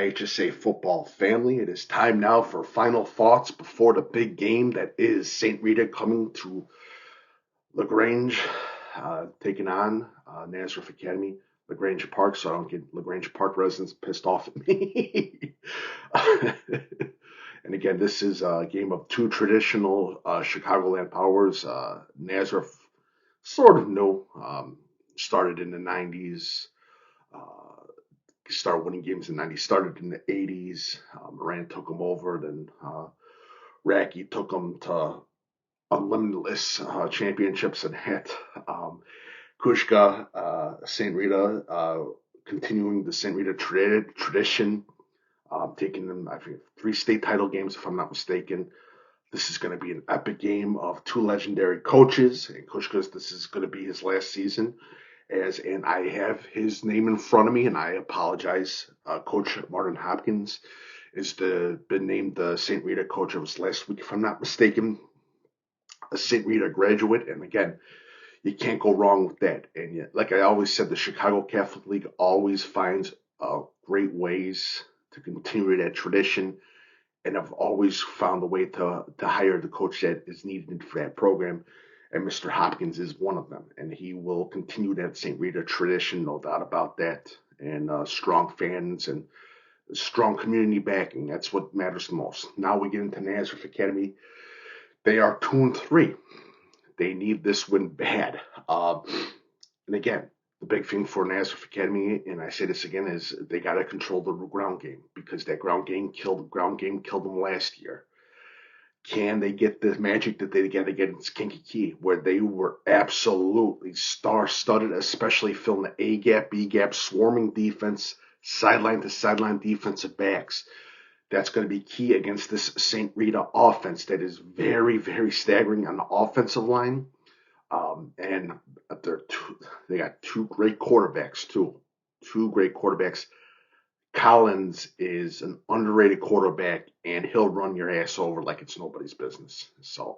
IHSA football family. It is time now for final thoughts before the big game that is St. Rita coming to LaGrange, taking on Nazareth Academy, LaGrange Park, so I don't get LaGrange Park residents pissed off at me. And again, this is a game of two traditional Chicagoland powers. Nazareth, sort of new, started in the 90s. Started winning games in the 90s, started in the 80s. Moran took them over, then Racky took them to limitless championships and hit. Kushka, St. Rita, continuing the St. Rita tradition, taking them, I think, 3 state title games, if I'm not mistaken. This is going to be an epic game of 2 legendary coaches. And Kushka's, this is going to be his last season. And I have his name in front of me, and I apologize. Coach Martin Hopkins been named the St. Rita coach of his last week, if I'm not mistaken. A St. Rita graduate, and again, you can't go wrong with that. And yet, like I always said, the Chicago Catholic League always finds great ways to continue that tradition, and I've always found a way to hire the coach that is needed for that program. And Mr. Hopkins is one of them, and he will continue that St. Rita tradition, no doubt about that. And strong fans and strong community backing, that's what matters the most. Now we get into Nazareth Academy. They are 2-3. They need this win bad. And again, the big thing for Nazareth Academy, and I say this again, is they got to control the ground game, because that ground game killed them last year. Can they get the magic that they got to get in Kankakee, where they were absolutely star-studded, especially filling the A-gap, B-gap, swarming defense, sideline to sideline defensive backs? That's going to be key against this St. Rita offense that is very, very staggering on the offensive line. And they got 2 great quarterbacks, too. 2 great quarterbacks. Collins is an underrated quarterback, and he'll run your ass over like it's nobody's business. So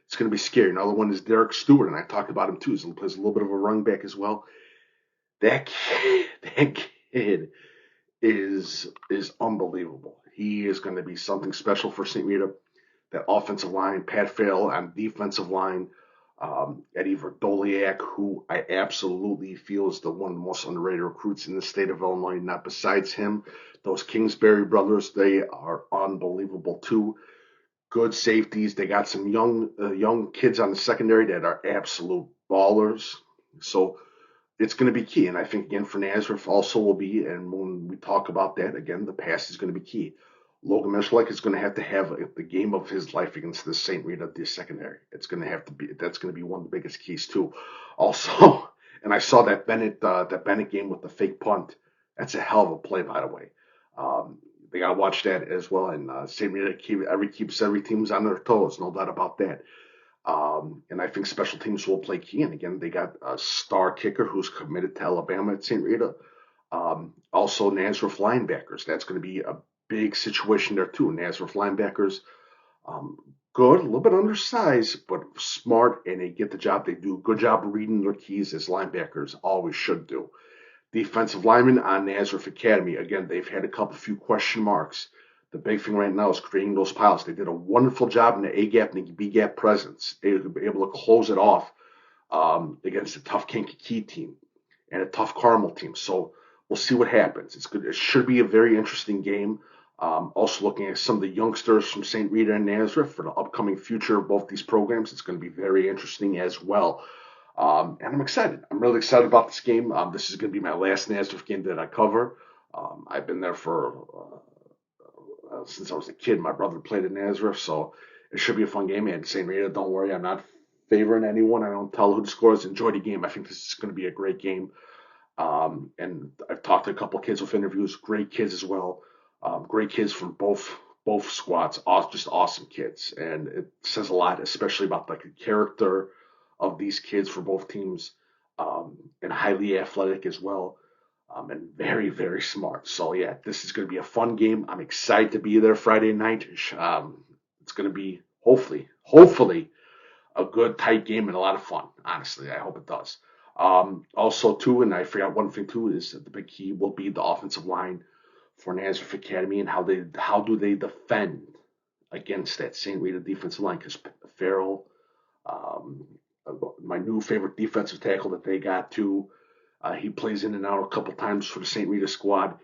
it's going to be scary. Another one is Derek Stewart, and I talked about him too. He plays a little bit of a running back as well. That kid is unbelievable. He is going to be something special for St. Rita. That offensive line, Pat Fail on defensive line, Eddie Verdoliak, who I absolutely feel is one of the most underrated recruits in the state of Illinois. Not besides him, those Kingsbury brothers, they are unbelievable too. Good safeties. They got some young kids on the secondary that are absolute ballers. So it's going to be key. And I think, again, for Nazareth also will be, and when we talk about that, again, the pass is going to be key. Logan Mishalek is going to have the game of his life against the St. Rita the secondary. It's going to have to be. That's going to be one of the biggest keys too. Also, and I saw that Bennett game with the fake punt. That's a hell of a play, by the way. They got to watch that as well. And St. Rita keeps every team's on their toes, no doubt about that. And I think special teams will play key. And again, they got a star kicker who's committed to Alabama at St. Rita. Also, Nazareth linebackers. That's going to be a big situation there too. Nazareth linebackers, good, a little bit undersized, but smart, and they get the job. They do a good job of reading their keys, as linebackers always should do. Defensive linemen on Nazareth Academy, again, they've had a few question marks. The big thing right now is creating those piles. They did a wonderful job in the A-gap and the B-gap presence. They were able to close it off against a tough Kankakee team and a tough Carmel team. So we'll see what happens. It's good. It should be a very interesting game. Also looking at some of the youngsters from St. Rita and Nazareth for the upcoming future of both these programs. It's going to be very interesting as well. And I'm excited. I'm really excited about this game. This is going to be my last Nazareth game that I cover. I've been there for since I was a kid. My brother played at Nazareth, so it should be a fun game. And St. Rita, don't worry, I'm not favoring anyone. I don't tell who the scores. Enjoy the game. I think this is going to be a great game. And I've talked to a couple kids with interviews, great kids as well. Great kids from both squads, just awesome kids. And it says a lot, especially about the character of these kids for both teams, and highly athletic as well, and very, very smart. So, yeah, this is going to be a fun game. I'm excited to be there Friday night. It's going to be, hopefully, a good, tight game and a lot of fun. Honestly, I hope it does. Also, too, and I forgot one thing, too, is that the big key will be the offensive line for Nazareth Academy, and how do they defend against that St. Rita defensive line? Because Farrell, um, my new favorite defensive tackle that they got too, he plays in and out a couple times for the St. Rita squad.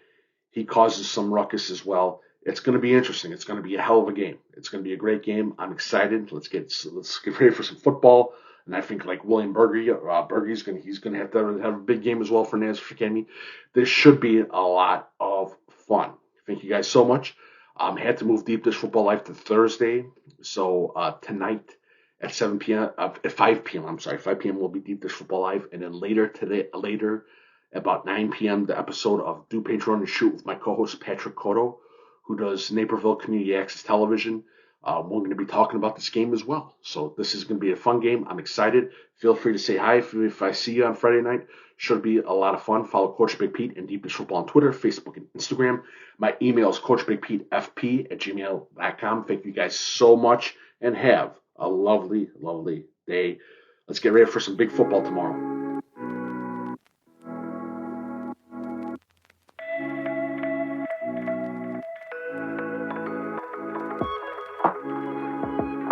He causes some ruckus as well. It's going to be interesting. It's going to be a hell of a game. It's going to be a great game. I'm excited. Let's get ready for some football. And I think like William Berge, he's going to have a big game as well for Nazareth Academy. This should be a lot of fun. Thank you guys so much. Had to move Deep Dish Football Live to Thursday, so tonight at 7 p.m. At 5 p.m. I'm sorry, 5 p.m. will be Deep Dish Football Live, and then later about 9 p.m. the episode of Do Patreon and Shoot with my co-host Patrick Cotto, who does Naperville Community Access Television. We're going to be talking about this game as well. So this is going to be a fun game. I'm excited. Feel free to say hi if I see you on Friday night. Should be a lot of fun. Follow Coach Big Pete and Deep Dish Football on Twitter, Facebook, and Instagram. My email is coachbigpetefp@gmail.com. Thank you guys so much and have a lovely, lovely day. Let's get ready for some big football tomorrow.